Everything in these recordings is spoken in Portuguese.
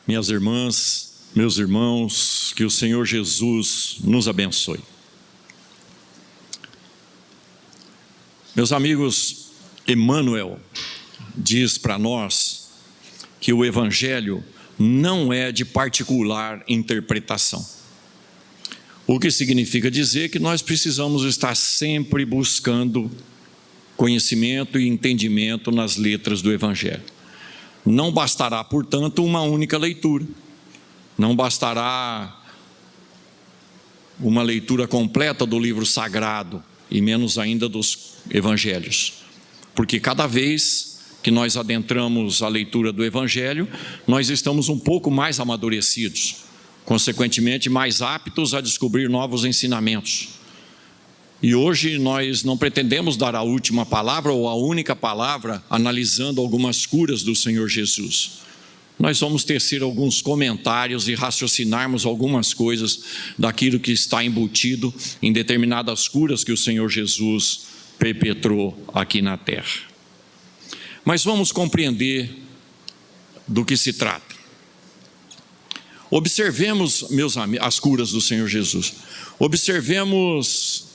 Minhas irmãs, meus irmãos, que o Senhor Jesus nos abençoe. Meus amigos, Emmanuel diz para nós que o Evangelho não é de particular interpretação. O que significa dizer que nós precisamos estar sempre buscando conhecimento e entendimento nas letras do Evangelho. Não bastará, portanto, uma única leitura. Não bastará uma leitura completa do livro sagrado e menos ainda dos evangelhos. Porque cada vez que nós adentramos a leitura do Evangelho, nós estamos um pouco mais amadurecidos, consequentemente mais aptos a descobrir novos ensinamentos. E hoje nós não pretendemos dar a última palavra ou a única palavra analisando algumas curas do Senhor Jesus. Nós vamos tecer alguns comentários e raciocinarmos algumas coisas daquilo que está embutido em determinadas curas que o Senhor Jesus perpetrou aqui na terra. Mas vamos compreender do que se trata. Observemos, meus amigos, as curas do Senhor Jesus. Observemos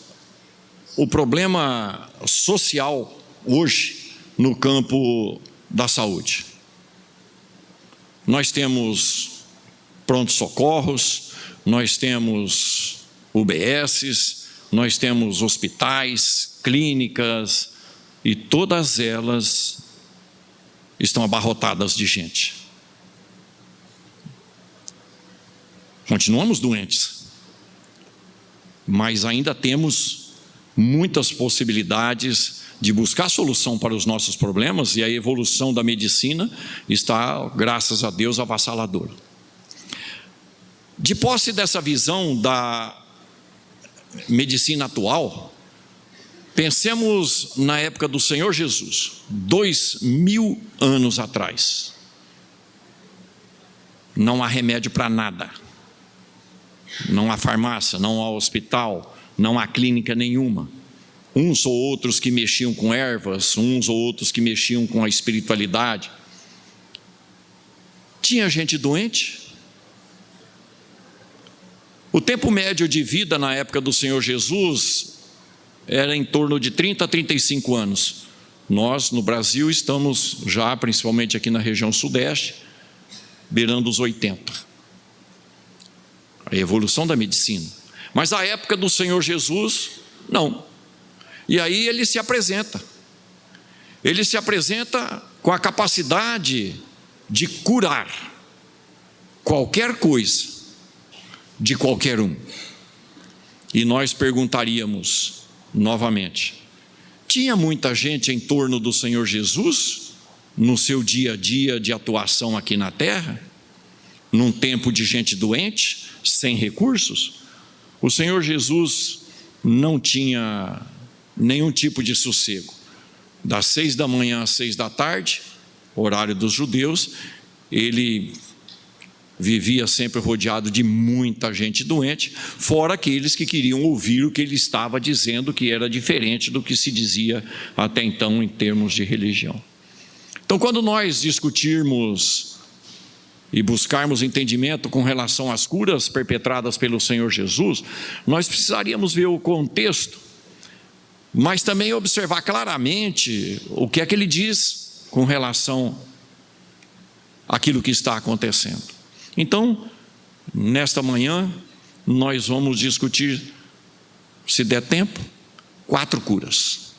o problema social hoje no campo da saúde. Nós temos pronto-socorros, nós temos UBSs, nós temos hospitais, clínicas, e todas elas estão abarrotadas de gente. Continuamos doentes, mas ainda temos muitas possibilidades de buscar solução para os nossos problemas, e a evolução da medicina está, graças a Deus, avassaladora. De posse dessa visão da medicina atual, pensemos na época do Senhor Jesus, 2000 anos atrás. Não há remédio para nada. Não há farmácia, não há hospital, não há clínica nenhuma. Uns ou outros que mexiam com ervas, uns ou outros que mexiam com a espiritualidade. Tinha gente doente. O tempo médio de vida na época do Senhor Jesus era em torno de 30 a 35 anos. Nós, no Brasil, estamos já, principalmente aqui na região sudeste, beirando os 80. A evolução da medicina. Mas a época do Senhor Jesus, não. E aí ele se apresenta. Ele se apresenta com a capacidade de curar qualquer coisa, de qualquer um. E nós perguntaríamos novamente: tinha muita gente em torno do Senhor Jesus, no seu dia a dia de atuação aqui na terra, num tempo de gente doente, sem recursos? O Senhor Jesus não tinha nenhum tipo de sossego. Das 6 da manhã às 6 da tarde, horário dos judeus, ele vivia sempre rodeado de muita gente doente, fora aqueles que queriam ouvir o que ele estava dizendo, que era diferente do que se dizia até então em termos de religião. Então, quando nós discutirmos e buscarmos entendimento com relação às curas perpetradas pelo Senhor Jesus, nós precisaríamos ver o contexto, mas também observar claramente o que é que ele diz com relação àquilo que está acontecendo. Então, nesta manhã, nós vamos discutir, se der tempo, 4 curas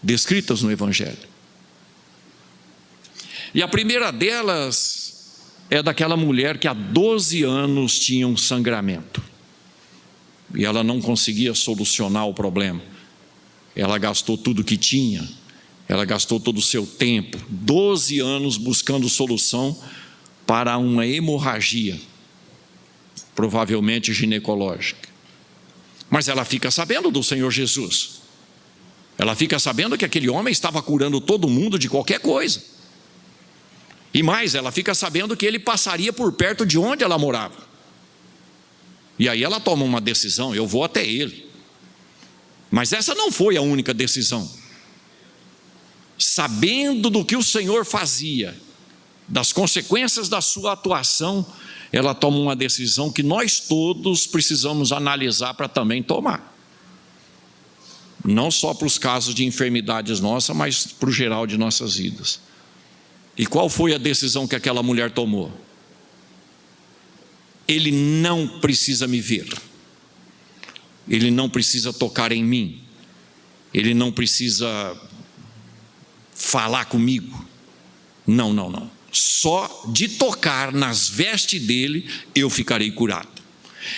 descritas no Evangelho. E a primeira delas é daquela mulher que há 12 anos tinha um sangramento. E ela não conseguia solucionar o problema. Ela gastou tudo que tinha. Ela gastou todo o seu tempo. 12 anos buscando solução para uma hemorragia, provavelmente ginecológica. Mas ela fica sabendo do Senhor Jesus. Ela fica sabendo que aquele homem estava curando todo mundo de qualquer coisa. E mais, ela fica sabendo que ele passaria por perto de onde ela morava. E aí ela toma uma decisão: eu vou até ele. Mas essa não foi a única decisão. Sabendo do que o Senhor fazia, das consequências da sua atuação, ela toma uma decisão que nós todos precisamos analisar para também tomar. Não só para os casos de enfermidades nossas, mas para o geral de nossas vidas. E qual foi a decisão que aquela mulher tomou? Ele não precisa me ver. Ele não precisa tocar em mim. Ele não precisa falar comigo. Não, não, não. Só de tocar nas vestes dele, eu ficarei curado.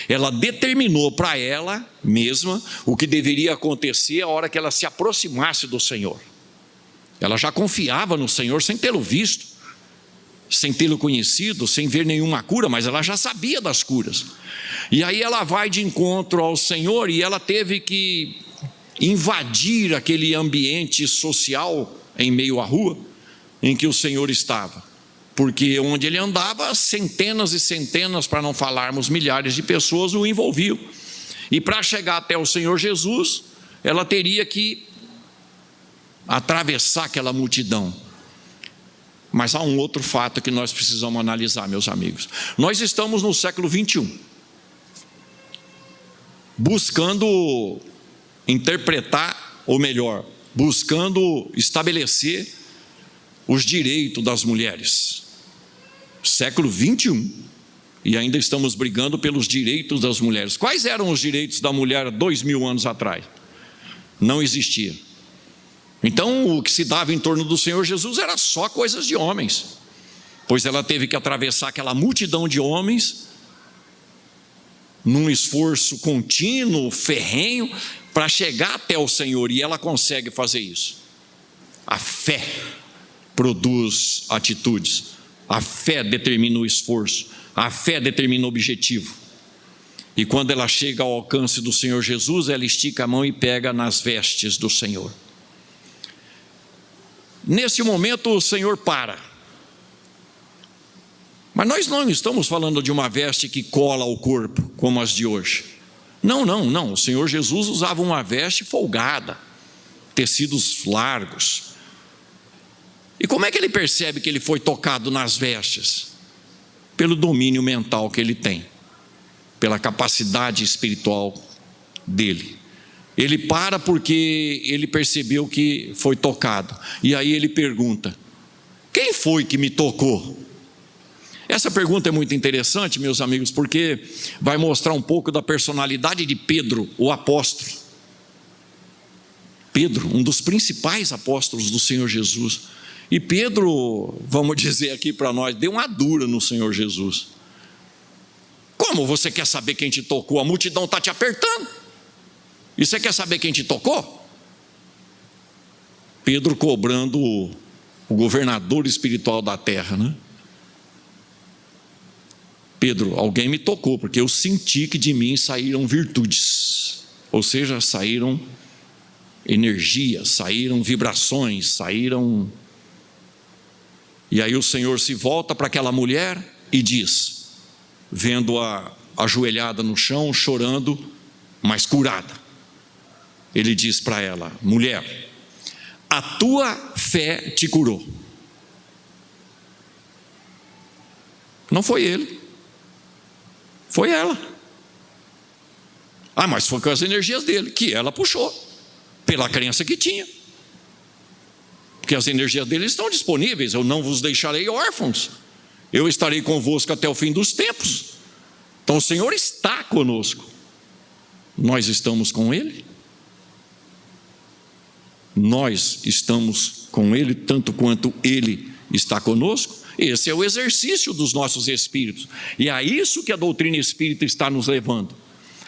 Ela determinou para ela mesma o que deveria acontecer a hora que ela se aproximasse do Senhor. Ela já confiava no Senhor sem tê-lo visto, sem tê-lo conhecido, sem ver nenhuma cura, mas ela já sabia das curas. E aí ela vai de encontro ao Senhor e ela teve que invadir aquele ambiente social em meio à rua em que o Senhor estava. Porque onde ele andava, centenas e centenas, para não falarmos milhares de pessoas o envolviam. E para chegar até o Senhor Jesus, ela teria que atravessar aquela multidão. Mas há um outro fato que nós precisamos analisar, meus amigos. Nós estamos no século 21, buscando interpretar, ou melhor, buscando estabelecer os direitos das mulheres. Século 21, e ainda estamos brigando pelos direitos das mulheres. Quais eram os direitos da mulher 2000 anos atrás? Não existia. Então o que se dava em torno do Senhor Jesus era só coisas de homens, pois ela teve que atravessar aquela multidão de homens num esforço contínuo, ferrenho, para chegar até o Senhor, e ela consegue fazer isso. A fé produz atitudes. A fé determina o esforço, a fé determina o objetivo. E quando ela chega ao alcance do Senhor Jesus, ela estica a mão e pega nas vestes do Senhor. Nesse momento o Senhor para. Mas nós não estamos falando de uma veste que cola ao corpo, como as de hoje. Não, não, não. O Senhor Jesus usava uma veste folgada, tecidos largos. E como é que ele percebe que ele foi tocado nas vestes? Pelo domínio mental que ele tem, pela capacidade espiritual dele. Ele para porque ele percebeu que foi tocado. E aí ele pergunta: quem foi que me tocou? Essa pergunta é muito interessante, meus amigos, porque vai mostrar um pouco da personalidade de Pedro, o apóstolo. Pedro, um dos principais apóstolos do Senhor Jesus. E Pedro, vamos dizer aqui para nós, deu uma dura no Senhor Jesus. Como você quer saber quem te tocou? A multidão está te apertando. E você quer saber quem te tocou? Pedro cobrando o governador espiritual da terra, né? Pedro, alguém me tocou, porque eu senti que de mim saíram virtudes. Ou seja, saíram energias, saíram vibrações, saíram... E aí o Senhor se volta para aquela mulher e diz, vendo-a ajoelhada no chão, chorando, mas curada. Ele diz para ela: mulher, a tua fé te curou. Não foi ele, foi ela. Ah, mas foi com as energias dele, que ela puxou, pela crença que tinha. Porque as energias dele estão disponíveis. Eu não vos deixarei órfãos, eu estarei convosco até o fim dos tempos. Então o Senhor está conosco. Nós estamos com Ele. Nós estamos com Ele tanto quanto Ele está conosco. Esse é o exercício dos nossos espíritos. E é isso que a doutrina espírita está nos levando,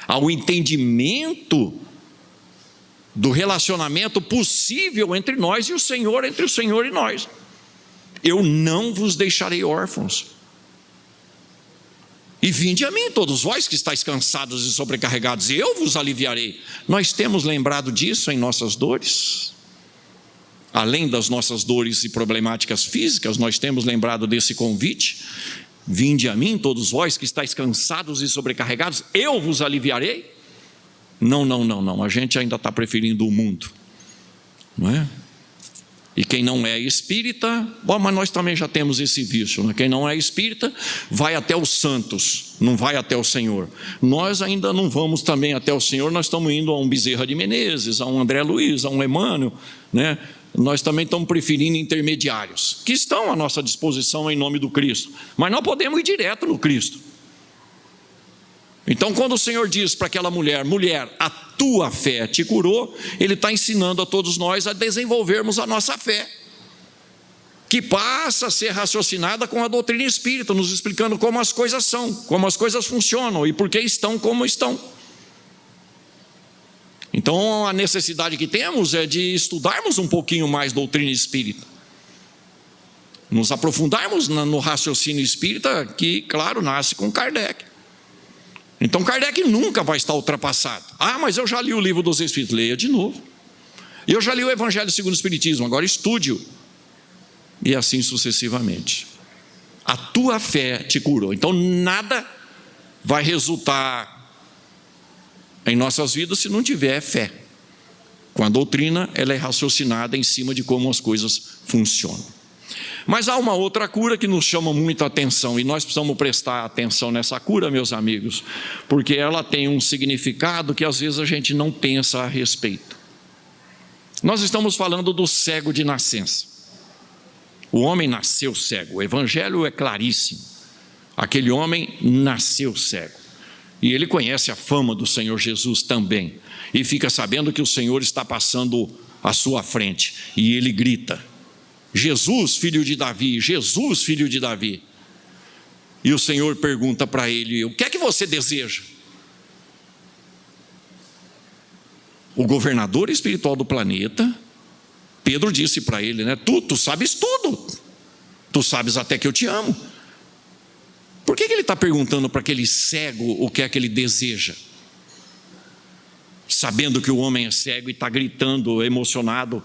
ao entendimento do relacionamento possível entre nós e o Senhor, entre o Senhor e nós. Eu não vos deixarei órfãos. E vinde a mim, todos vós que estáis cansados e sobrecarregados, e eu vos aliviarei. Nós temos lembrado disso em nossas dores. Além das nossas dores e problemáticas físicas, nós temos lembrado desse convite. Vinde a mim, todos vós que estáis cansados e sobrecarregados, eu vos aliviarei. Não, não, não, não. A gente ainda está preferindo o mundo, não é? E quem não é espírita, bom, mas nós também já temos esse vício, né? Quem não é espírita vai até os santos, não vai até o Senhor. Nós ainda não vamos também até o Senhor, nós estamos indo a um Bezerra de Menezes, a um André Luiz, a um Emmanuel, né? Nós também estamos preferindo intermediários, que estão à nossa disposição em nome do Cristo, mas não podemos ir direto no Cristo. Então, quando o Senhor diz para aquela mulher, mulher, a tua fé te curou, Ele está ensinando a todos nós a desenvolvermos a nossa fé, que passa a ser raciocinada com a doutrina espírita, nos explicando como as coisas são, como as coisas funcionam e por que estão como estão. Então, a necessidade que temos é de estudarmos um pouquinho mais doutrina espírita, nos aprofundarmos no raciocínio espírita, que, claro, nasce com Kardec. Então Kardec nunca vai estar ultrapassado. Ah, mas eu já li o livro dos Espíritos. Leia de novo. Eu já li o Evangelho segundo o Espiritismo, agora estude-o. E assim sucessivamente. A tua fé te curou. Então nada vai resultar em nossas vidas se não tiver fé. Com a doutrina, ela é raciocinada em cima de como as coisas funcionam. Mas há uma outra cura que nos chama muita atenção, e nós precisamos prestar atenção nessa cura, meus amigos, porque ela tem um significado que às vezes a gente não pensa a respeito. Nós estamos falando do cego de nascença. O homem nasceu cego, o Evangelho é claríssimo. Aquele homem nasceu cego, e ele conhece a fama do Senhor Jesus também, e fica sabendo que o Senhor está passando à sua frente, e ele grita: Jesus, filho de Davi, Jesus, filho de Davi. E o Senhor pergunta para ele: o que é que você deseja? O governador espiritual do planeta, Pedro disse para ele, né? Tu sabes tudo, tu sabes até que eu te amo. Por que ele está perguntando para aquele cego o que é que ele deseja? Sabendo que o homem é cego e está gritando, emocionado,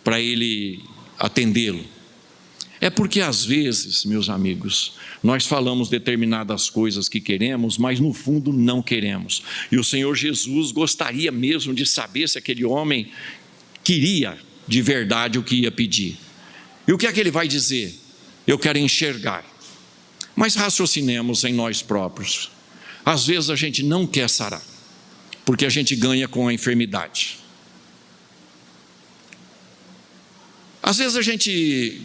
para ele atendê-lo. É porque às vezes, meus amigos, nós falamos determinadas coisas que queremos, mas no fundo não queremos. E o Senhor Jesus gostaria mesmo de saber se aquele homem queria de verdade o que ia pedir. E o que é que ele vai dizer? Eu quero enxergar. Mas raciocinemos em nós próprios. Às vezes a gente não quer sarar, porque a gente ganha com a enfermidade. Às vezes a gente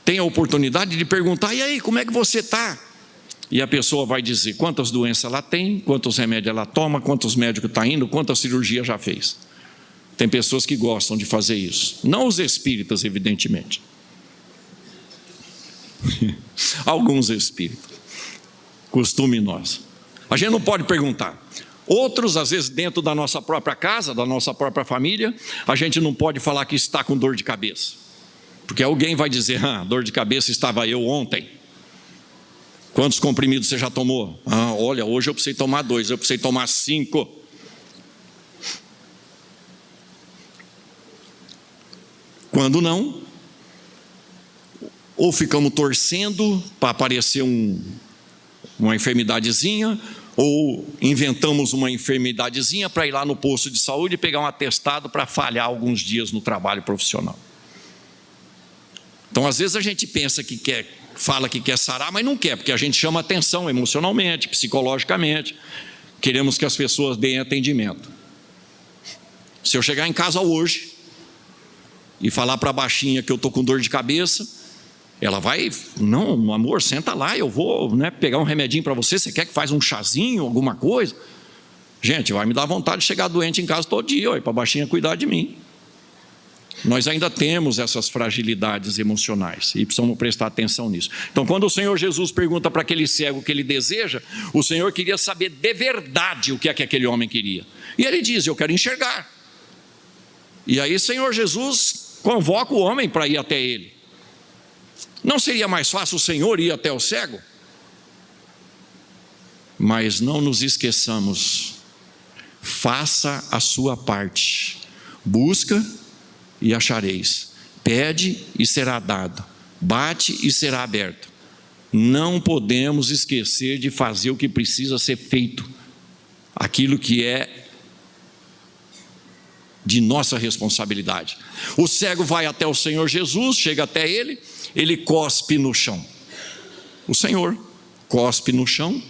tem a oportunidade de perguntar: e aí, como é que você está? E a pessoa vai dizer quantas doenças ela tem, quantos remédios ela toma, quantos médicos está indo, quantas cirurgias já fez. Tem pessoas que gostam de fazer isso. Não os espíritas, evidentemente. Alguns espíritas. Costume nosso. A gente não pode perguntar. Outros, às vezes, dentro da nossa própria casa, da nossa própria família, a gente não pode falar que está com dor de cabeça. Porque alguém vai dizer: dor de cabeça estava eu ontem. Quantos comprimidos você já tomou? Olha, hoje eu precisei tomar 2, eu precisei tomar 5. Quando não, ou ficamos torcendo para aparecer uma enfermidadezinha, ou inventamos uma enfermidadezinha para ir lá no posto de saúde e pegar um atestado para falhar alguns dias no trabalho profissional. Então, às vezes a gente pensa que fala que quer sarar, mas não quer, porque a gente chama atenção emocionalmente, psicologicamente, queremos que as pessoas deem atendimento. Se eu chegar em casa hoje e falar para a baixinha que eu estou com dor de cabeça, ela vai: não, amor, senta lá, eu vou pegar um remedinho para você, você quer que faça um chazinho, alguma coisa? Gente, vai me dar vontade de chegar doente em casa todo dia, para a baixinha cuidar de mim. Nós ainda temos essas fragilidades emocionais e precisamos prestar atenção nisso. Então, quando o Senhor Jesus pergunta para aquele cego o que ele deseja, o Senhor queria saber de verdade o que é que aquele homem queria. E ele diz: eu quero enxergar. E aí o Senhor Jesus convoca o homem para ir até ele. Não seria mais fácil o Senhor ir até o cego? Mas não nos esqueçamos: faça a sua parte. Busca e achareis. Pede e será dado. Bate e será aberto. Não podemos esquecer de fazer o que precisa ser feito. Aquilo que é de nossa responsabilidade. O cego vai até o Senhor Jesus, chega até ele, ele cospe no chão. O Senhor cospe no chão,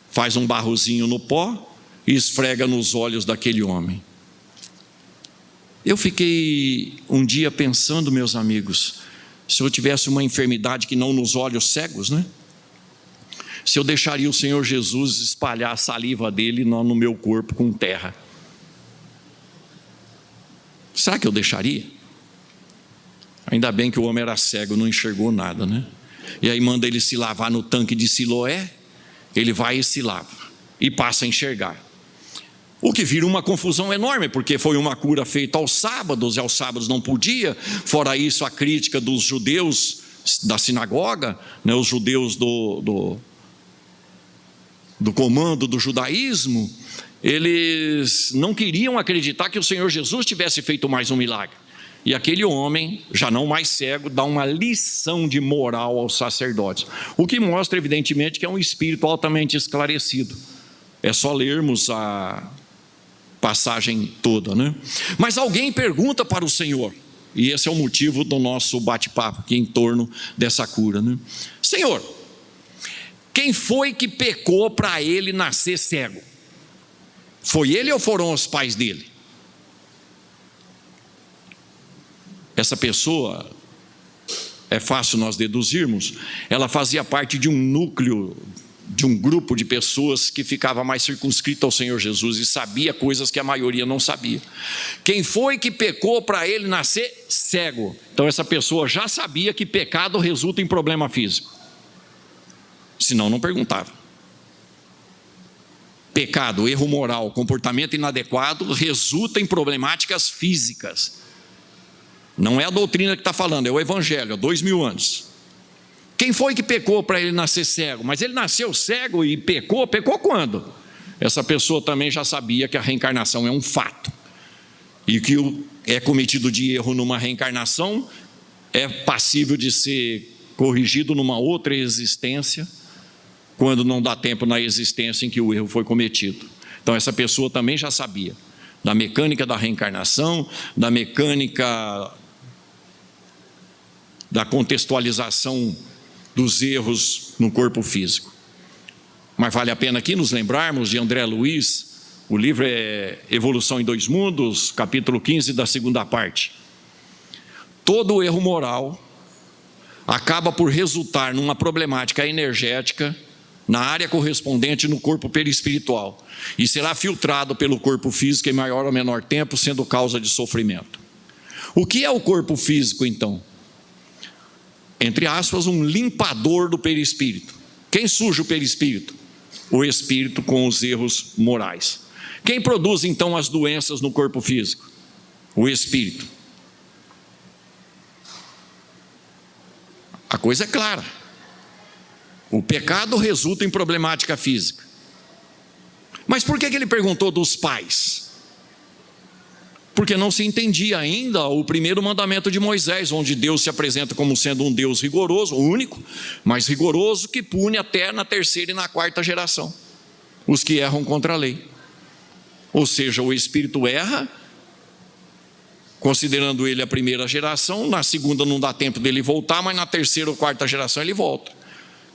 faz um barrozinho no pó e esfrega nos olhos daquele homem. Eu fiquei um dia pensando, meus amigos, se eu tivesse uma enfermidade que não nos olhos cegos, né? Se eu deixaria o Senhor Jesus espalhar a saliva dele no meu corpo com terra. Será que eu deixaria? Ainda bem que o homem era cego, não enxergou nada, né? E aí manda ele se lavar no tanque de Siloé, ele vai e se lava, e passa a enxergar. O que vira uma confusão enorme, porque foi uma cura feita aos sábados, e aos sábados não podia. Fora isso, a crítica dos judeus da sinagoga, né, os judeus do comando do judaísmo, eles não queriam acreditar que o Senhor Jesus tivesse feito mais um milagre. E aquele homem, já não mais cego, dá uma lição de moral aos sacerdotes, o que mostra evidentemente que é um espírito altamente esclarecido. É só lermos a passagem toda, né? Mas alguém pergunta para o Senhor, e esse é o motivo do nosso bate-papo aqui em torno dessa cura, né? Senhor, quem foi que pecou para ele nascer cego? Foi ele ou foram os pais dele? Essa pessoa, é fácil nós deduzirmos, ela fazia parte de um núcleo, de um grupo de pessoas que ficava mais circunscrito ao Senhor Jesus e sabia coisas que a maioria não sabia. Quem foi que pecou para ele nascer cego? Então essa pessoa já sabia que pecado resulta em problema físico. Senão não perguntava. Pecado, erro moral, comportamento inadequado resulta em problemáticas físicas. Não é a doutrina que está falando, é o Evangelho, há 2000 anos. Quem foi que pecou para ele nascer cego? Mas ele nasceu cego e pecou quando? Essa pessoa também já sabia que a reencarnação é um fato. E que é cometido de erro numa reencarnação é passível de ser corrigido numa outra existência, quando não dá tempo na existência em que o erro foi cometido. Então essa pessoa também já sabia da mecânica da reencarnação, da mecânica da contextualização dos erros no corpo físico. Mas vale a pena aqui nos lembrarmos de André Luiz, o livro é Evolução em Dois Mundos, capítulo 15 da segunda parte. Todo erro moral acaba por resultar numa problemática energética na área correspondente no corpo perispiritual e será filtrado pelo corpo físico em maior ou menor tempo, sendo causa de sofrimento. O que é o corpo físico, então? Entre aspas, um limpador do perispírito. Quem suja o perispírito? O espírito com os erros morais. Quem produz então as doenças no corpo físico? O espírito. A coisa é clara. O pecado resulta em problemática física. Mas por que ele perguntou dos pais? Porque não se entendia ainda o primeiro mandamento de Moisés, onde Deus se apresenta como sendo um Deus rigoroso, único, mas rigoroso, que pune até na terceira e na quarta geração os que erram contra a lei. Ou seja, o espírito erra, considerando ele a primeira geração, na segunda não dá tempo dele voltar, mas na terceira ou quarta geração ele volta,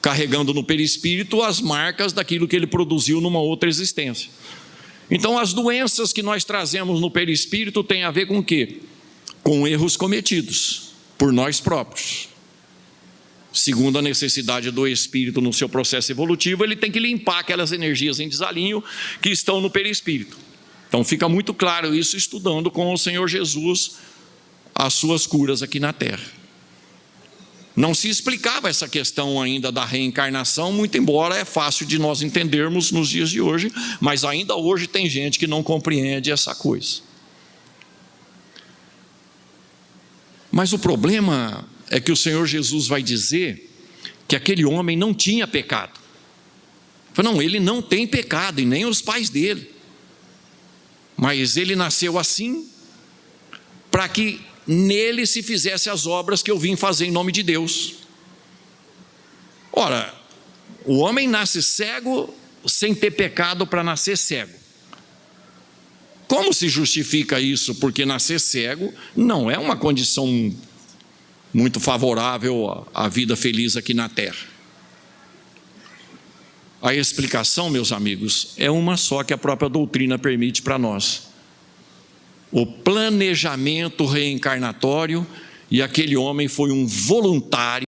carregando no perispírito as marcas daquilo que ele produziu numa outra existência. Então as doenças que nós trazemos no perispírito têm a ver com o quê? Com erros cometidos por nós próprios. Segundo a necessidade do espírito no seu processo evolutivo, ele tem que limpar aquelas energias em desalinho que estão no perispírito. Então fica muito claro isso estudando com o Senhor Jesus as suas curas aqui na Terra. Não se explicava essa questão ainda da reencarnação, muito embora é fácil de nós entendermos nos dias de hoje, mas ainda hoje tem gente que não compreende essa coisa. Mas o problema é que o Senhor Jesus vai dizer que aquele homem não tinha pecado. Não, ele não tem pecado e nem os pais dele. Mas ele nasceu assim para que nele se fizesse as obras que eu vim fazer em nome de Deus. Ora, o homem nasce cego sem ter pecado para nascer cego. Como se justifica isso? Porque nascer cego não é uma condição muito favorável à vida feliz aqui na terra. A explicação, meus amigos, é uma só que a própria doutrina permite para nós: o planejamento reencarnatório, e aquele homem foi um voluntário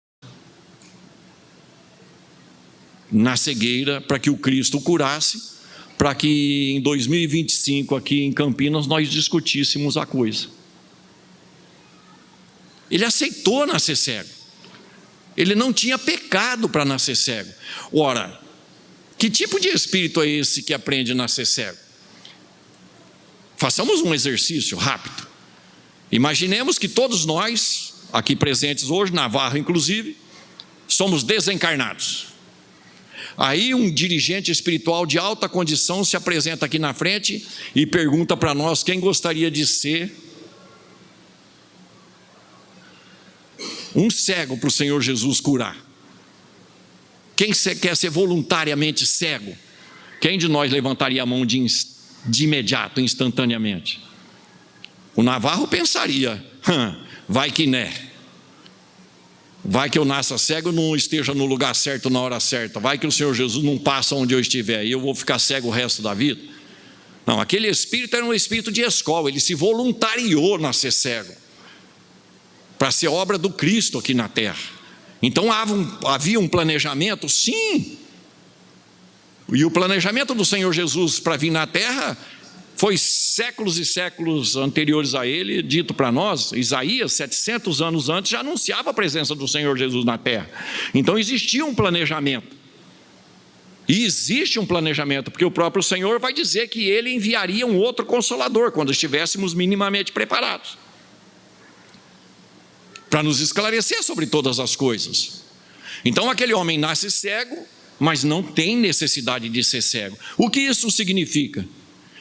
na cegueira para que o Cristo o curasse, para que em 2025 aqui em Campinas nós discutíssemos a coisa. Ele aceitou nascer cego. Ele não tinha pecado para nascer cego. Ora, que tipo de espírito é esse que aprende a nascer cego? Façamos um exercício rápido. Imaginemos que todos nós, aqui presentes hoje, Navarro inclusive, somos desencarnados. Aí um dirigente espiritual de alta condição se apresenta aqui na frente e pergunta para nós quem gostaria de ser um cego para o Senhor Jesus curar. Quem quer ser voluntariamente cego? Quem de nós levantaria a mão de imediato, instantaneamente? O Navarro pensaria: vai que né. Vai que eu nasça cego e não esteja no lugar certo na hora certa. Vai que o Senhor Jesus não passa onde eu estiver e eu vou ficar cego o resto da vida. Não, aquele espírito era um espírito de escola. Ele se voluntariou a ser cego para ser obra do Cristo aqui na terra. Então havia um planejamento, sim. E o planejamento do Senhor Jesus para vir na terra foi séculos e séculos anteriores a ele, dito para nós. Isaías, 700 anos antes, já anunciava a presença do Senhor Jesus na terra. Então existia um planejamento. E existe um planejamento, porque o próprio Senhor vai dizer que ele enviaria um outro consolador quando estivéssemos minimamente preparados, para nos esclarecer sobre todas as coisas. Então aquele homem nasce cego, mas não tem necessidade de ser cego. O que isso significa?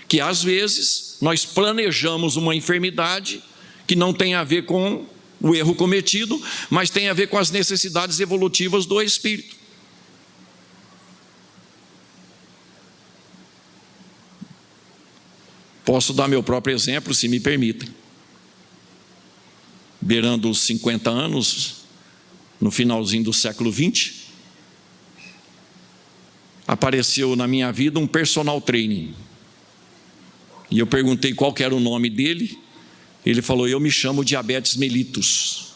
Que às vezes nós planejamos uma enfermidade que não tem a ver com o erro cometido, mas tem a ver com as necessidades evolutivas do espírito. Posso dar meu próprio exemplo, se me permitem. Beirando os 50 anos, no finalzinho do século 20, apareceu na minha vida um personal training. E eu perguntei qual que era o nome dele. Ele falou: eu me chamo Diabetes Mellitus.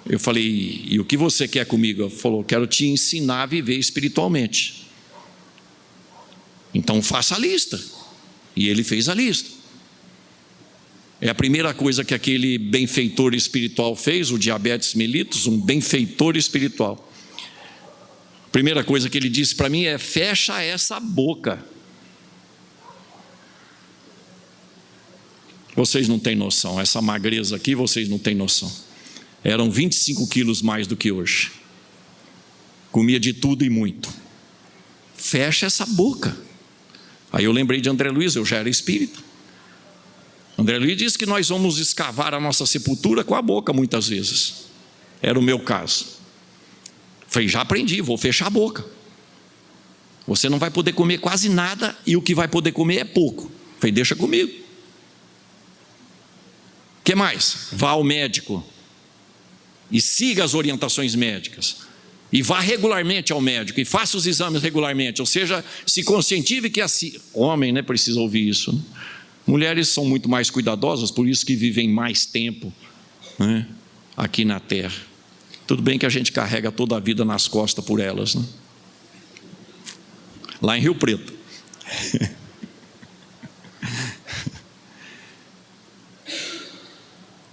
Eu falei: e o que você quer comigo? Ele falou: quero te ensinar a viver espiritualmente. Então faça a lista. E ele fez a lista. É a primeira coisa que aquele benfeitor espiritual fez, o Diabetes Mellitus, um benfeitor espiritual. A primeira coisa que ele disse para mim é: fecha essa boca. Vocês não têm noção, essa magreza aqui, vocês não têm noção. Eram 25 quilos mais do que hoje. Comia de tudo e muito. Fecha essa boca. Aí eu lembrei de André Luiz, eu já era espírita. André Luiz disse que nós vamos escavar a nossa sepultura com a boca muitas vezes. Era o meu caso. Falei: já aprendi, vou fechar a boca. Você não vai poder comer quase nada e o que vai poder comer é pouco. Falei: deixa comigo. O que mais? Vá ao médico e siga as orientações médicas. E vá regularmente ao médico e faça os exames regularmente. Ou seja, se conscientive que homem, né, precisa ouvir isso, né? Mulheres são muito mais cuidadosas, por isso que vivem mais tempo, né, aqui na terra. Tudo bem que a gente carrega toda a vida nas costas por elas, né? Lá em Rio Preto.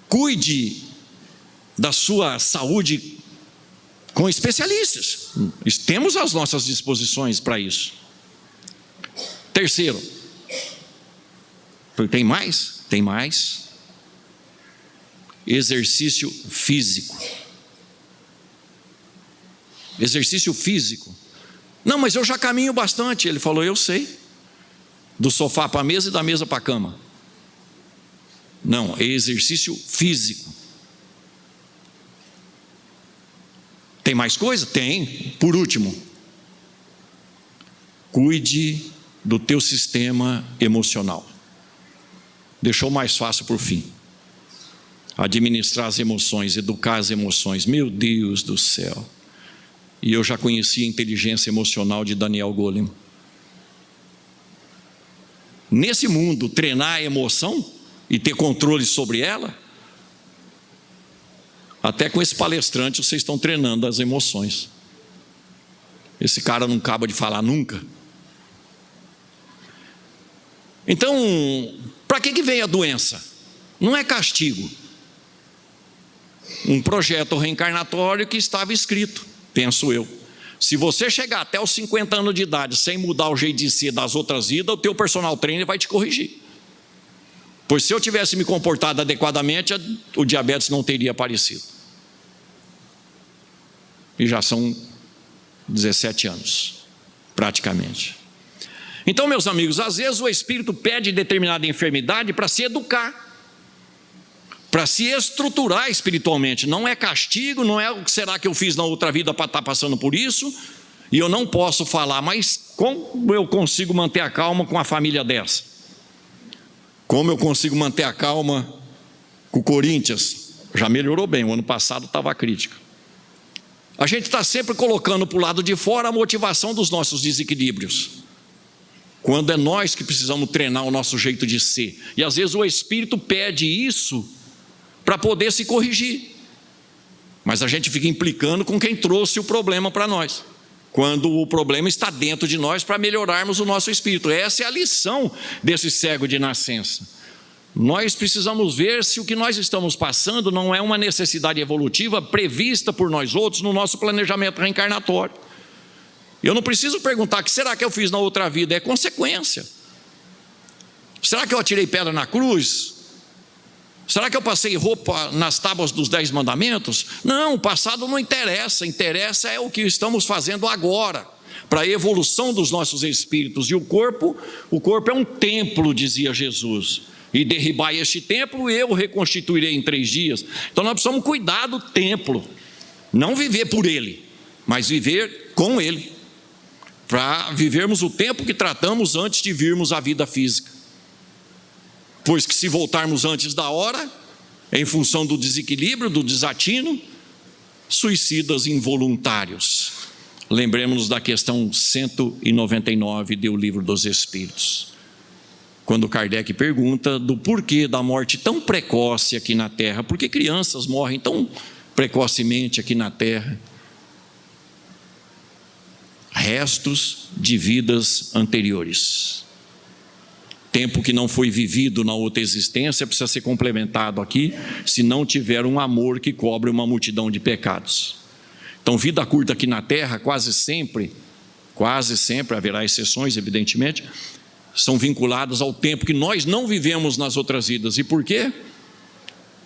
Cuide da sua saúde com especialistas. Temos as nossas disposições para isso. Terceiro, tem mais? Tem mais. Exercício físico. Exercício físico. Não, mas eu já caminho bastante. Ele falou: eu sei. Do sofá para a mesa e da mesa para a cama. Não, é exercício físico. Tem mais coisa? Tem. Por último, cuide do teu sistema emocional. Deixou mais fácil por fim. Administrar as emoções, educar as emoções. Meu Deus do céu. E eu já conheci a inteligência emocional de Daniel Goleman. Nesse mundo, treinar a emoção e ter controle sobre ela, até com esse palestrante vocês estão treinando as emoções. Esse cara não acaba de falar nunca. Então, para que vem a doença? Não é castigo. Um projeto reencarnatório que estava escrito, penso eu. Se você chegar até os 50 anos de idade sem mudar o jeito de ser das outras vidas, o teu personal trainer vai te corrigir. Pois se eu tivesse me comportado adequadamente, o diabetes não teria aparecido. E já são 17 anos, praticamente. Então, meus amigos, às vezes o Espírito pede determinada enfermidade para se educar, para se estruturar espiritualmente. Não é castigo, não é o que será que eu fiz na outra vida para estar passando por isso, e eu não posso falar, mas como eu consigo manter a calma com a família dessa? Como eu consigo manter a calma com o Corinthians? Já melhorou bem, o ano passado estava crítico. A gente está sempre colocando para o lado de fora a motivação dos nossos desequilíbrios, quando é nós que precisamos treinar o nosso jeito de ser. E às vezes o Espírito pede isso para poder se corrigir, mas a gente fica implicando com quem trouxe o problema para nós, quando o problema está dentro de nós para melhorarmos o nosso espírito. Essa é a lição desse cego de nascença. Nós precisamos ver se o que nós estamos passando não é uma necessidade evolutiva prevista por nós outros no nosso planejamento reencarnatório. Eu não preciso perguntar: o que será que eu fiz na outra vida? É consequência. Será que eu atirei pedra na cruz? Será que eu passei roupa nas tábuas dos 10 mandamentos? Não, o passado não interessa. Interessa é o que estamos fazendo agora, para a evolução dos nossos espíritos. E o corpo é um templo, dizia Jesus. E derribai este templo, eu reconstituirei em 3 dias. Então nós precisamos cuidar do templo. Não viver por ele, mas viver com ele, para vivermos o tempo que tratamos antes de virmos a vida física. Pois que se voltarmos antes da hora, em função do desequilíbrio, do desatino, suicidas involuntários. Lembremos-nos da questão 199 do Livro dos Espíritos, quando Kardec pergunta do porquê da morte tão precoce aqui na Terra. Por que crianças morrem tão precocemente aqui na Terra? Restos de vidas anteriores. Tempo que não foi vivido na outra existência precisa ser complementado aqui, se não tiver um amor que cobre uma multidão de pecados. Então, vida curta aqui na Terra, quase sempre, haverá exceções, evidentemente, são vinculadas ao tempo que nós não vivemos nas outras vidas. E por quê?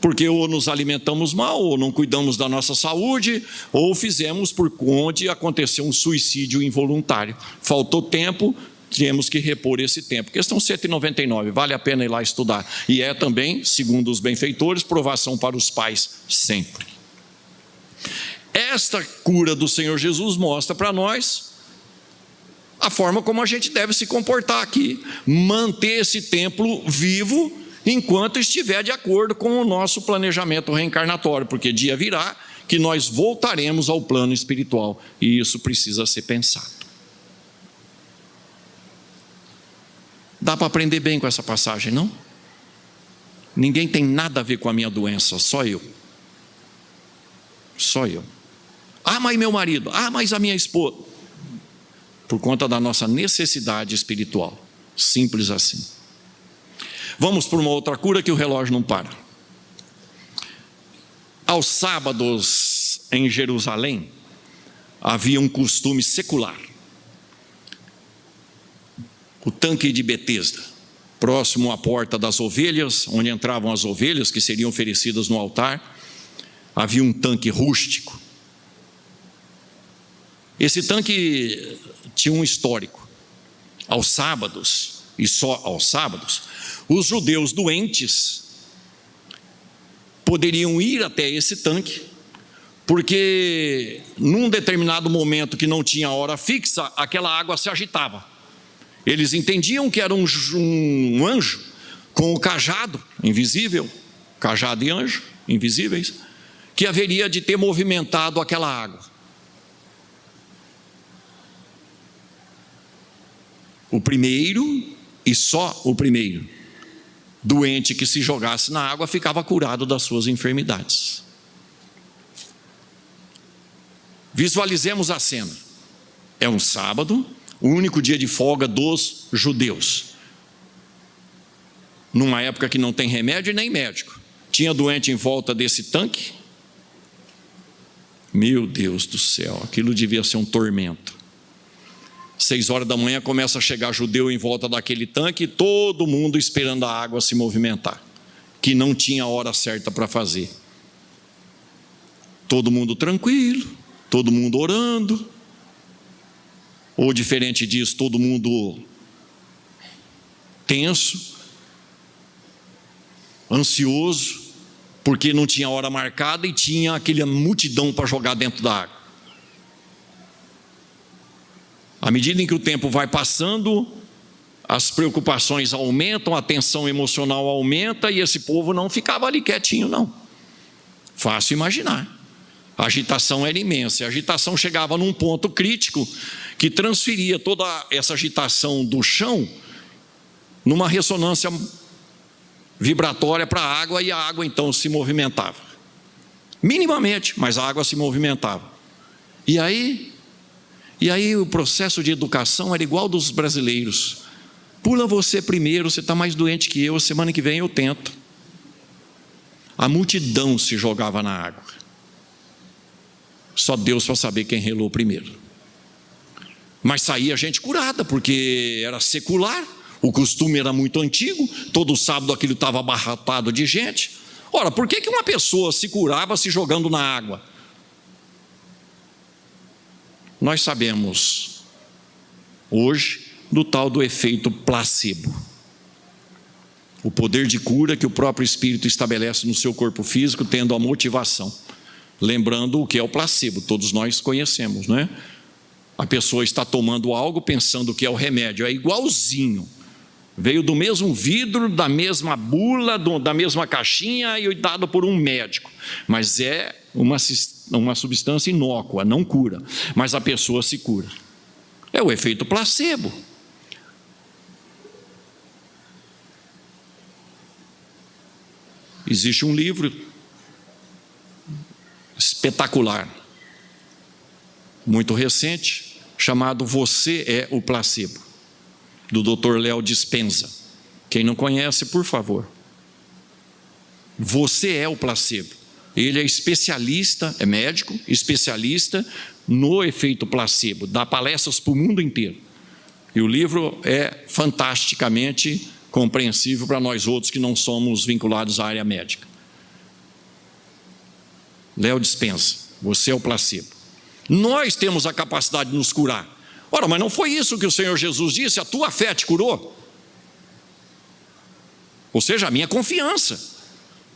Porque ou nos alimentamos mal, ou não cuidamos da nossa saúde, ou fizemos por onde aconteceu um suicídio involuntário. Faltou tempo, temos que repor esse tempo. Questão 199, vale a pena ir lá estudar. E é também, segundo os benfeitores, provação para os pais sempre. Esta cura do Senhor Jesus mostra para nós a forma como a gente deve se comportar aqui, manter esse templo vivo enquanto estiver de acordo com o nosso planejamento reencarnatório, porque dia virá que nós voltaremos ao plano espiritual, e isso precisa ser pensado. Dá para aprender bem com essa passagem, não? Ninguém tem nada a ver com a minha doença, só eu. Só eu. Ah, mas meu marido. Ah, mas a minha esposa. Por conta da nossa necessidade espiritual. Simples assim. Vamos por uma outra cura que o relógio não para. Aos sábados em Jerusalém havia um costume secular. O tanque de Betesda, próximo à porta das ovelhas, onde entravam as ovelhas que seriam oferecidas no altar, havia um tanque rústico. Esse tanque tinha um histórico. Aos sábados, e só aos sábados, os judeus doentes poderiam ir até esse tanque, porque num determinado momento que não tinha hora fixa, aquela água se agitava. Eles entendiam que era um anjo com o cajado invisível, cajado e anjo invisíveis, que haveria de ter movimentado aquela água. O primeiro, e só o primeiro, doente que se jogasse na água ficava curado das suas enfermidades. Visualizemos a cena. É um sábado, o único dia de folga dos judeus. Numa época que não tem remédio e nem médico. Tinha doente em volta desse tanque. Meu Deus do céu, aquilo devia ser um tormento. 6 horas da manhã começa a chegar judeu em volta daquele tanque, e todo mundo esperando a água se movimentar, que não tinha hora certa para fazer. Todo mundo tranquilo, todo mundo orando, ou diferente disso, todo mundo tenso, ansioso, porque não tinha hora marcada e tinha aquela multidão para jogar dentro da água. À medida em que o tempo vai passando, as preocupações aumentam, a tensão emocional aumenta, e esse povo não ficava ali quietinho, não. Fácil imaginar. A agitação era imensa, e a agitação chegava num ponto crítico que transferia toda essa agitação do chão numa ressonância vibratória para a água, e a água então se movimentava. Minimamente, mas a água se movimentava. E aí o processo de educação era igual dos brasileiros. Pula você primeiro, você está mais doente que eu, semana que vem eu tento. A multidão se jogava na água. Só Deus para saber quem relou primeiro. Mas saía gente curada, porque era secular, o costume era muito antigo, todo sábado aquilo estava abarrotado de gente. Ora, por que uma pessoa se curava se jogando na água? Nós sabemos hoje do tal do efeito placebo. O poder de cura que o próprio Espírito estabelece no seu corpo físico, tendo a motivação. Lembrando o que é o placebo, todos nós conhecemos, não é? A pessoa está tomando algo pensando que é o remédio, é igualzinho. Veio do mesmo vidro, da mesma bula, da mesma caixinha e dado por um médico. Mas é uma substância inócua, não cura. Mas a pessoa se cura. É o efeito placebo. Existe um livro espetacular, muito recente, chamado Você é o Placebo, do Dr. Léo Dispenza. Quem não conhece, por favor. Você é o placebo. Ele é especialista, é médico, especialista no efeito placebo, dá palestras para o mundo inteiro. E o livro é fantasticamente compreensível para nós outros que não somos vinculados à área médica. Léo Dispenza, você é o placebo. Nós temos a capacidade de nos curar. Ora, mas não foi isso que o Senhor Jesus disse? A tua fé te curou? Ou seja, a minha confiança,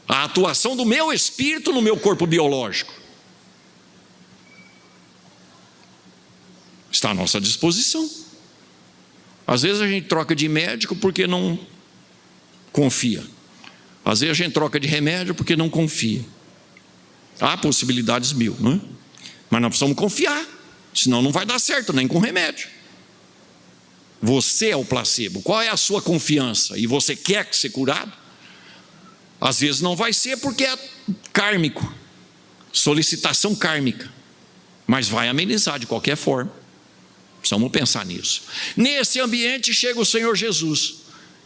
a atuação do meu espírito no meu corpo biológico está à nossa disposição. Às vezes a gente troca de médico porque não confia. Às vezes a gente troca de remédio porque não confia. Há possibilidades mil, não é? Mas nós precisamos confiar, senão não vai dar certo, nem com remédio. Você é o placebo. Qual é a sua confiança? E você quer ser curado? Às vezes não vai ser porque é kármico, solicitação kármica, mas vai amenizar de qualquer forma. Precisamos pensar nisso. Nesse ambiente chega o Senhor Jesus,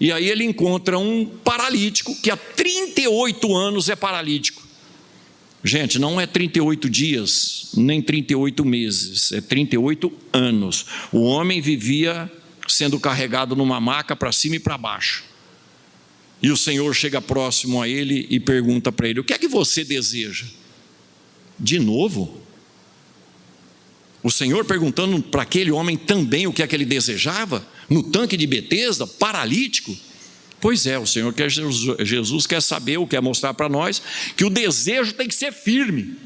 e aí ele encontra um paralítico que há 38 anos é paralítico. Gente, não é 38 dias, nem 38 meses, é 38 anos. O homem vivia sendo carregado numa maca para cima e para baixo. E o Senhor chega próximo a ele e pergunta para ele: o que é que você deseja? De novo? O Senhor perguntando para aquele homem também o que é que ele desejava? No tanque de Betesda, paralítico? Pois é, o Senhor Jesus quer saber, quer mostrar para nós que o desejo tem que ser firme.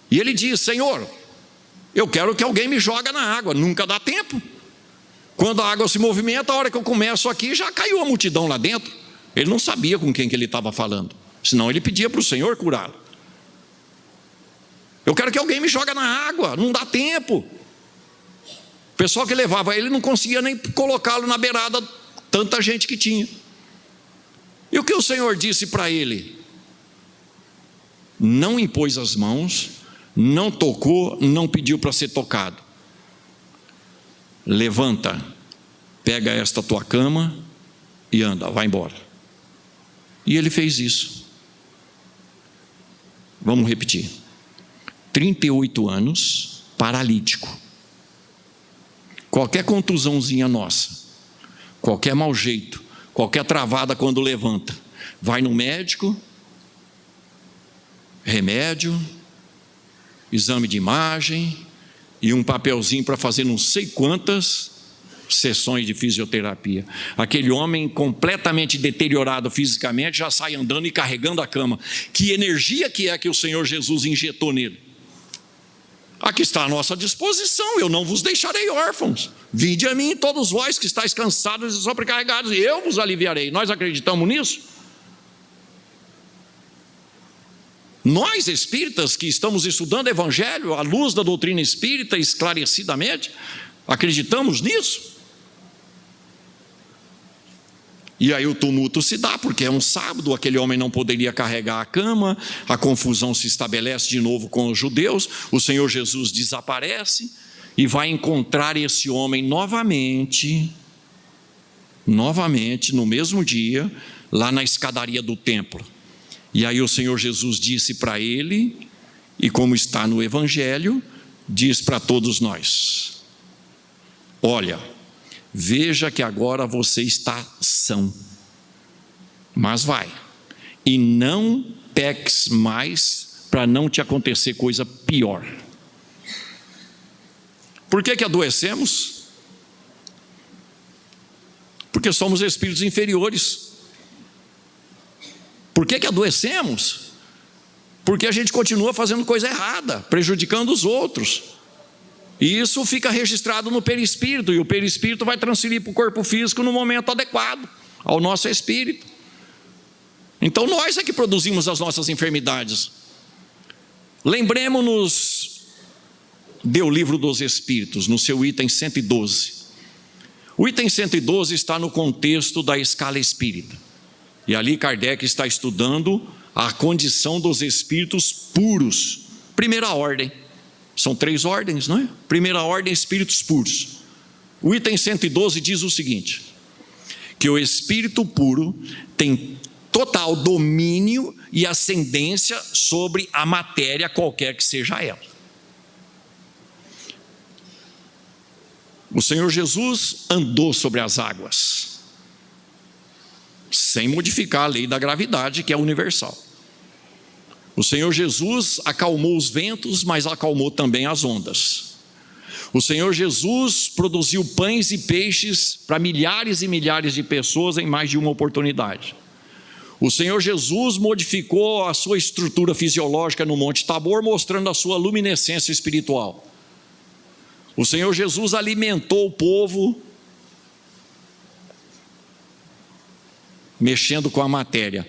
E ele diz: Senhor, eu quero que alguém me jogue na água. Nunca dá tempo. Quando a água se movimenta, a hora que eu começo aqui, já caiu a multidão lá dentro. Ele não sabia com quem que ele estava falando, senão ele pedia para o Senhor curá-lo. Eu quero que alguém me jogue na água, não dá tempo. O pessoal que levava ele não conseguia nem colocá-lo na beirada, tanta gente que tinha. E o que o Senhor disse para ele? Não impôs as mãos, não tocou, não pediu para ser tocado. Levanta, pega esta tua cama e anda, vai embora. E ele fez isso. Vamos repetir. 38 anos, paralítico. Qualquer contusãozinha nossa, qualquer mau jeito, qualquer travada quando levanta, vai no médico, remédio, exame de imagem e um papelzinho para fazer não sei quantas sessões de fisioterapia. Aquele homem completamente deteriorado fisicamente já sai andando e carregando a cama. Que energia que é que o Senhor Jesus injetou nele? Aqui está à nossa disposição, eu não vos deixarei órfãos. Vinde a mim todos vós que estáis cansados e sobrecarregados, e eu vos aliviarei. Nós acreditamos nisso? Nós espíritas que estamos estudando o Evangelho à luz da doutrina espírita esclarecidamente, acreditamos nisso? E aí o tumulto se dá, porque é um sábado, aquele homem não poderia carregar a cama, a confusão se estabelece de novo com os judeus, o Senhor Jesus desaparece e vai encontrar esse homem novamente, no mesmo dia, lá na escadaria do templo. E aí o Senhor Jesus disse para ele, e como está no Evangelho, diz para todos nós: olha, veja que agora você está são, mas vai, e não peques mais, para não te acontecer coisa pior. Por que adoecemos? Porque somos espíritos inferiores. Por que adoecemos? Porque a gente continua fazendo coisa errada, prejudicando os outros. E isso fica registrado no perispírito, e o perispírito vai transferir para o corpo físico no momento adequado ao nosso espírito. Então nós é que produzimos as nossas enfermidades. Lembremos-nos do Livro dos Espíritos, no seu item 112. O item 112 está no contexto da escala espírita. E ali Kardec está estudando a condição dos espíritos puros, primeira ordem. São 3 ordens, não é? Primeira ordem, espíritos puros. O item 112 diz o seguinte: que o espírito puro tem total domínio e ascendência sobre a matéria, qualquer que seja ela. O Senhor Jesus andou sobre as águas, sem modificar a lei da gravidade, que é universal. O Senhor Jesus acalmou os ventos, mas acalmou também as ondas. O Senhor Jesus produziu pães e peixes para milhares e milhares de pessoas em mais de uma oportunidade. O Senhor Jesus modificou a sua estrutura fisiológica no Monte Tabor, mostrando a sua luminescência espiritual. O Senhor Jesus alimentou o povo, mexendo com a matéria.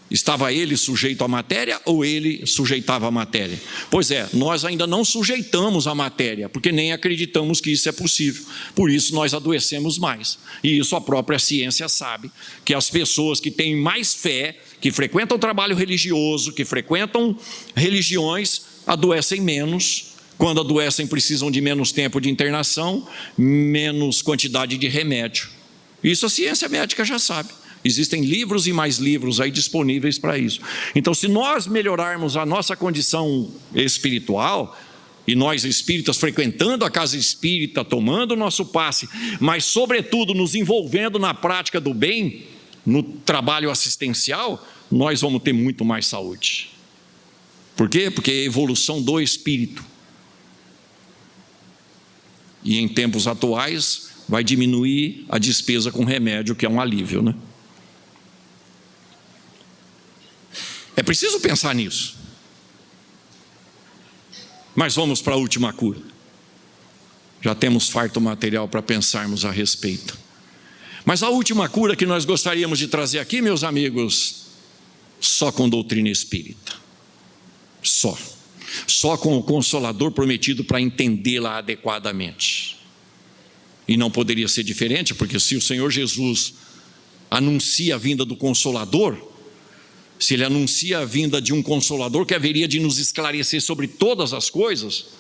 Estava ele sujeito à matéria ou ele sujeitava a matéria? Pois é, nós ainda não sujeitamos a matéria, porque nem acreditamos que isso é possível. Por isso nós adoecemos mais. E isso a própria ciência sabe, que as pessoas que têm mais fé, que frequentam o trabalho religioso, que frequentam religiões, adoecem menos. Quando adoecem, precisam de menos tempo de internação, menos quantidade de remédio. Isso a ciência médica já sabe. Existem livros e mais livros aí disponíveis para isso. Então, se nós melhorarmos a nossa condição espiritual, e nós espíritas frequentando a casa espírita, tomando o nosso passe, mas sobretudo nos envolvendo na prática do bem, no trabalho assistencial, nós vamos ter muito mais saúde. Por quê? Porque é a evolução do espírito. E em tempos atuais vai diminuir a despesa com remédio, que é um alívio, né? É preciso pensar nisso. Mas vamos para a última cura. Já temos farto material para pensarmos a respeito. Mas a última cura que nós gostaríamos de trazer aqui, meus amigos, só com doutrina espírita. Só com o Consolador prometido para entendê-la adequadamente. E não poderia ser diferente, porque se o Senhor Jesus anuncia a vinda do Consolador, se Ele anuncia a vinda de um Consolador que haveria de nos esclarecer sobre todas as coisas,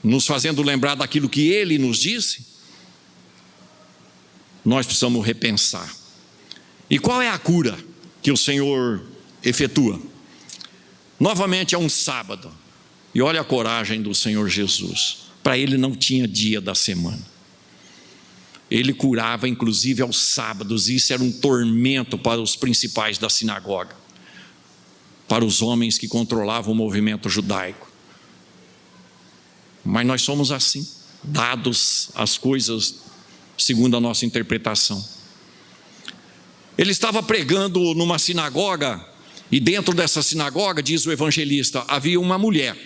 nos fazendo lembrar daquilo que Ele nos disse, nós precisamos repensar. E qual é a cura que o Senhor efetua? Novamente é um sábado, e olha a coragem do Senhor Jesus. Para Ele não tinha dia da semana. Ele curava inclusive aos sábados, e isso era um tormento para os principais da sinagoga, para os homens que controlavam o movimento judaico. Mas nós somos assim, dados as coisas segundo a nossa interpretação. Ele estava pregando numa sinagoga, e dentro dessa sinagoga, diz o evangelista, havia uma mulher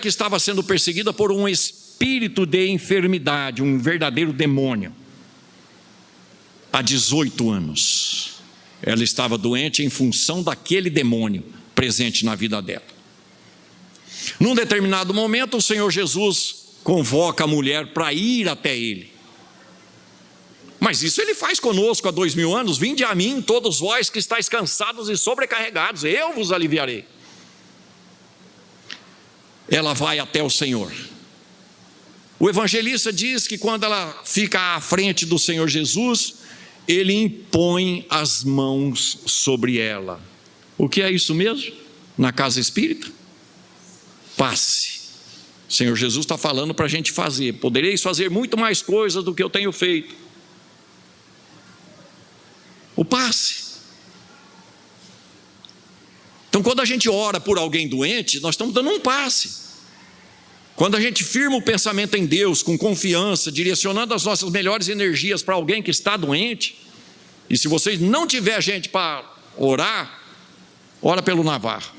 que estava sendo perseguida por um espírito de enfermidade, um verdadeiro demônio. Há 18 anos, ela estava doente em função daquele demônio presente na vida dela. Num determinado momento, o Senhor Jesus convoca a mulher para ir até Ele. Mas isso Ele faz conosco há 2000 anos. Vinde a mim, todos vós que estáis cansados e sobrecarregados, eu vos aliviarei. Ela vai até o Senhor. O evangelista diz que quando ela fica à frente do Senhor Jesus, Ele impõe as mãos sobre ela. O que é isso mesmo? Na casa espírita? Passe. O Senhor Jesus está falando para a gente fazer. Podereis fazer muito mais coisas do que eu tenho feito. O passe. Então, quando a gente ora por alguém doente, nós estamos dando um passe. Quando a gente firma o pensamento em Deus, com confiança, direcionando as nossas melhores energias para alguém que está doente, e se vocês não tiver gente para orar, ora pelo Navarro,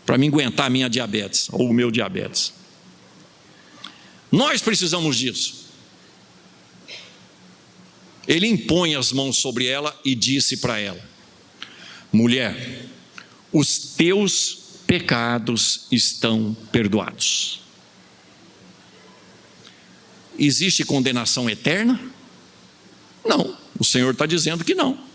para me aguentar a minha diabetes, ou o meu diabetes. Nós precisamos disso. Ele impõe as mãos sobre ela e disse para ela: mulher, os teus pecados estão perdoados. Existe condenação eterna? Não, o Senhor está dizendo que não.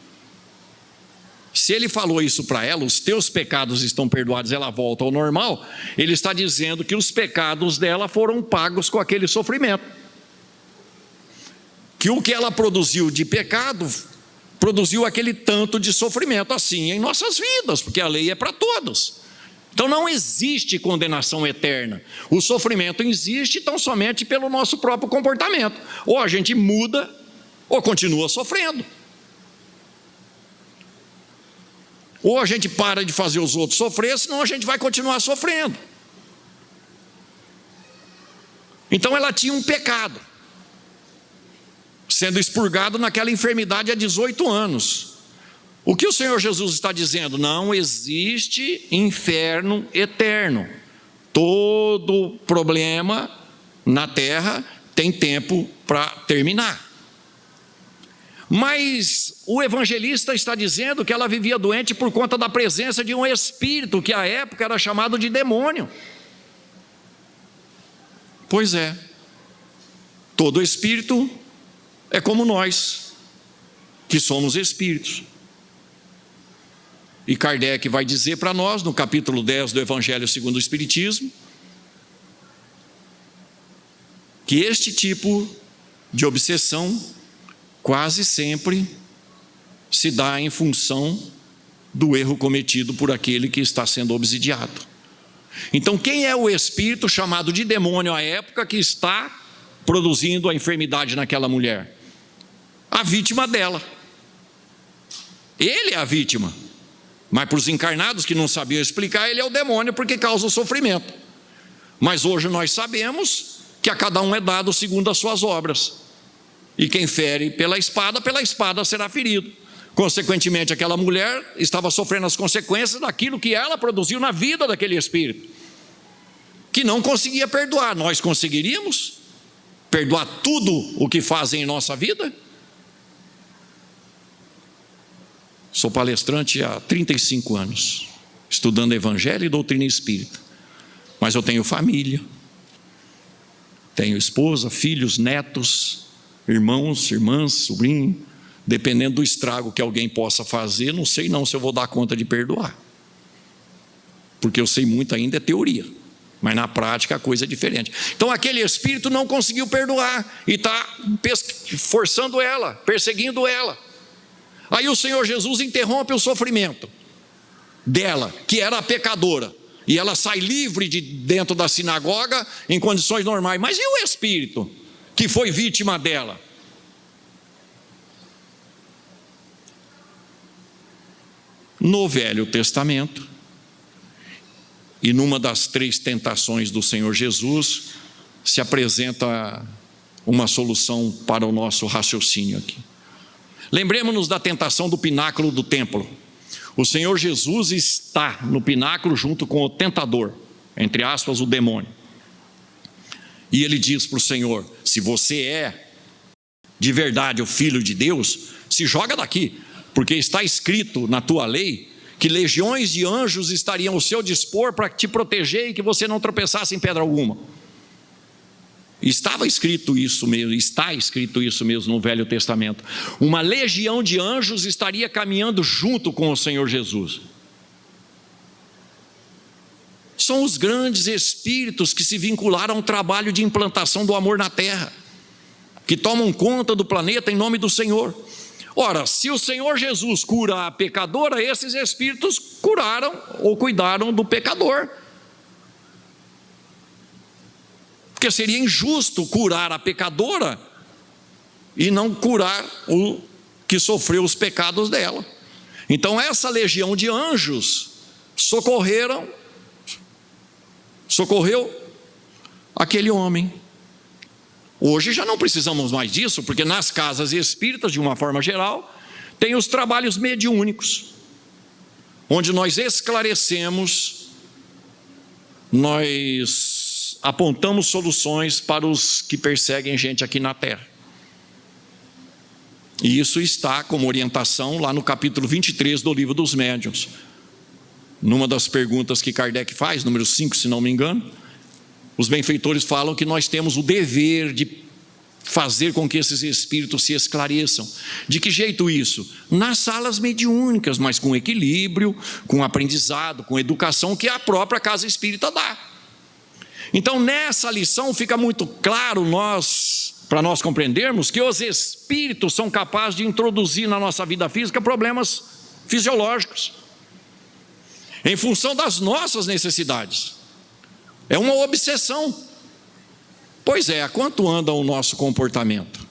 Se Ele falou isso para ela, os teus pecados estão perdoados, ela volta ao normal, Ele está dizendo que os pecados dela foram pagos com aquele sofrimento. Que o que ela produziu de pecado, produziu aquele tanto de sofrimento assim em nossas vidas, porque a lei é para todos. Então não existe condenação eterna. O sofrimento existe tão somente pelo nosso próprio comportamento. Ou a gente muda, ou continua sofrendo. Ou a gente para de fazer os outros sofrer, senão a gente vai continuar sofrendo. Então ela tinha um pecado, sendo expurgado naquela enfermidade há 18 anos. O que o Senhor Jesus está dizendo? Não existe inferno eterno. Todo problema na terra tem tempo para terminar. Mas o evangelista está dizendo que ela vivia doente por conta da presença de um espírito, que à época era chamado de demônio. Pois é, todo espírito é como nós, que somos espíritos. E Kardec vai dizer para nós, no capítulo 10 do Evangelho segundo o Espiritismo, que este tipo de obsessão quase sempre se dá em função do erro cometido por aquele que está sendo obsidiado. Então, quem é o espírito chamado de demônio à época que está produzindo a enfermidade naquela mulher? A vítima dela. Ele é a vítima. Mas para os encarnados que não sabiam explicar, ele é o demônio porque causa o sofrimento. Mas hoje nós sabemos que a cada um é dado segundo as suas obras. E quem fere pela espada será ferido. Consequentemente, aquela mulher estava sofrendo as consequências daquilo que ela produziu na vida daquele espírito. que não conseguia perdoar. Nós conseguiríamos perdoar tudo o que fazem em nossa vida? Sou palestrante há 35 anos, estudando Evangelho e doutrina espírita. Mas eu tenho família, tenho esposa, filhos, netos, irmãos, irmãs, sobrinho. Dependendo do estrago que alguém possa fazer, não sei não se eu vou dar conta de perdoar. Porque eu sei muito ainda é teoria, mas na prática a coisa é diferente. Então aquele espírito não conseguiu perdoar e está forçando ela, perseguindo ela. Aí o Senhor Jesus interrompe o sofrimento dela, que era a pecadora, e ela sai livre de dentro da sinagoga em condições normais. Mas e o espírito que foi vítima dela? No Velho Testamento, e numa das 3 tentações do Senhor Jesus, se apresenta uma solução para o nosso raciocínio aqui. Lembremos-nos da tentação do pináculo do templo. O Senhor Jesus está no pináculo junto com o tentador, entre aspas, o demônio. E ele diz para o Senhor: se você é de verdade o Filho de Deus, se joga daqui, porque está escrito na tua lei que legiões de anjos estariam ao seu dispor para te proteger e que você não tropeçasse em pedra alguma. Estava escrito isso mesmo, está escrito isso mesmo no Velho Testamento. Uma legião de anjos estaria caminhando junto com o Senhor Jesus. São os grandes espíritos que se vincularam ao trabalho de implantação do amor na terra, que tomam conta do planeta em nome do Senhor. Ora, se o Senhor Jesus cura a pecadora, esses espíritos curaram ou cuidaram do pecador. Porque seria injusto curar a pecadora e não curar o que sofreu os pecados dela. Então essa legião de anjos socorreu aquele homem. Hoje já não precisamos mais disso, porque nas casas espíritas, de uma forma geral, tem os trabalhos mediúnicos, onde nós esclarecemos, nós apontamos soluções para os que perseguem gente aqui na terra. E isso está como orientação lá no capítulo 23 do Livro dos Médiuns. Numa das perguntas que Kardec faz, número 5, se não me engano, os benfeitores falam que nós temos o dever de fazer com que esses espíritos se esclareçam. De que jeito isso? Nas salas mediúnicas, mas com equilíbrio, com aprendizado, com educação que a própria casa espírita dá. Então nessa lição fica muito claro para nós compreendermos que os espíritos são capazes de introduzir na nossa vida física problemas fisiológicos, em função das nossas necessidades. É uma obsessão. Pois é, a quanto anda o nosso comportamento?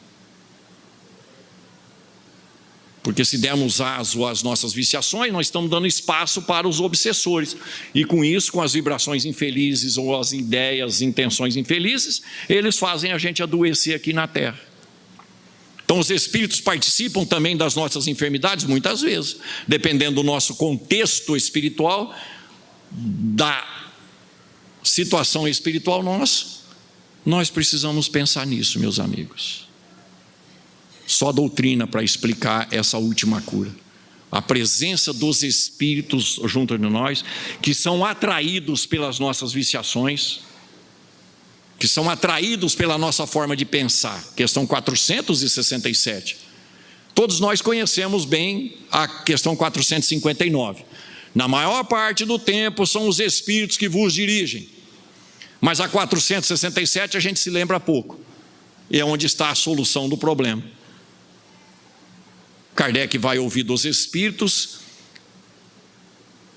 Porque se dermos aso às nossas viciações, nós estamos dando espaço para os obsessores. E com isso, com as vibrações infelizes ou as ideias, intenções infelizes, eles fazem a gente adoecer aqui na terra. Então os espíritos participam também das nossas enfermidades, muitas vezes. Dependendo do nosso contexto espiritual, da situação espiritual nossa, nós precisamos pensar nisso, meus amigos. Só doutrina para explicar essa última cura. A presença dos espíritos junto de nós, que são atraídos pelas nossas viciações, que são atraídos pela nossa forma de pensar. Questão 467. Todos nós conhecemos bem a questão 459. Na maior parte do tempo são os espíritos que vos dirigem. Mas a 467 a gente se lembra pouco. E é onde está a solução do problema. Kardec vai ouvir dos espíritos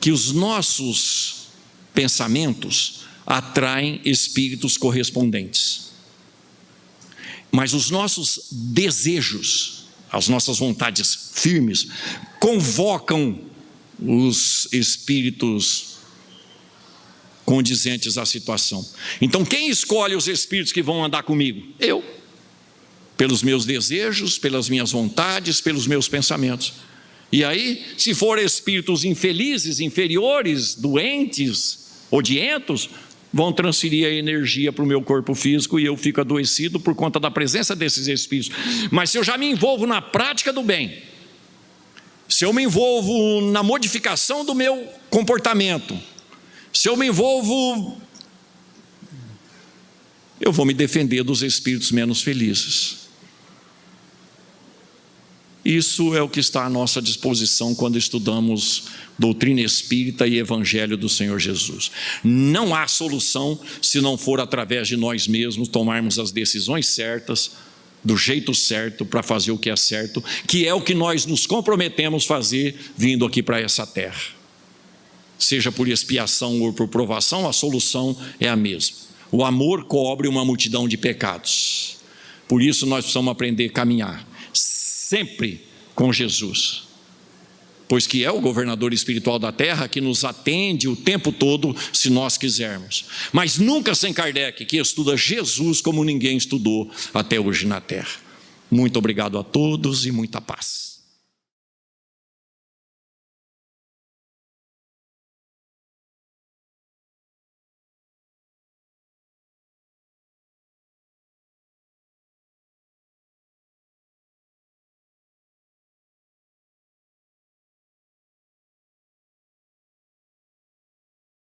que os nossos pensamentos atraem espíritos correspondentes. Mas os nossos desejos, as nossas vontades firmes, convocam os espíritos condizentes à situação. Então quem escolhe os espíritos que vão andar comigo? Eu. Pelos meus desejos, pelas minhas vontades, pelos meus pensamentos. E aí, se for espíritos infelizes, inferiores, doentes, odientos, vão transferir a energia para o meu corpo físico e eu fico adoecido por conta da presença desses espíritos. Mas se eu já me envolvo na prática do bem, se eu me envolvo na modificação do meu comportamento, se eu me envolvo, eu vou me defender dos espíritos menos felizes. Isso é o que está à nossa disposição quando estudamos doutrina espírita e evangelho do Senhor Jesus. Não há solução se não for através de nós mesmos tomarmos as decisões certas, do jeito certo, para fazer o que é certo, que é o que nós nos comprometemos a fazer vindo aqui para essa terra. Seja por expiação ou por provação, a solução é a mesma. O amor cobre uma multidão de pecados. Por isso nós precisamos aprender a caminhar sempre com Jesus, pois que é o governador espiritual da terra que nos atende o tempo todo, se nós quisermos, mas nunca sem Kardec, que estuda Jesus como ninguém estudou até hoje na terra. Muito obrigado a todos e muita paz.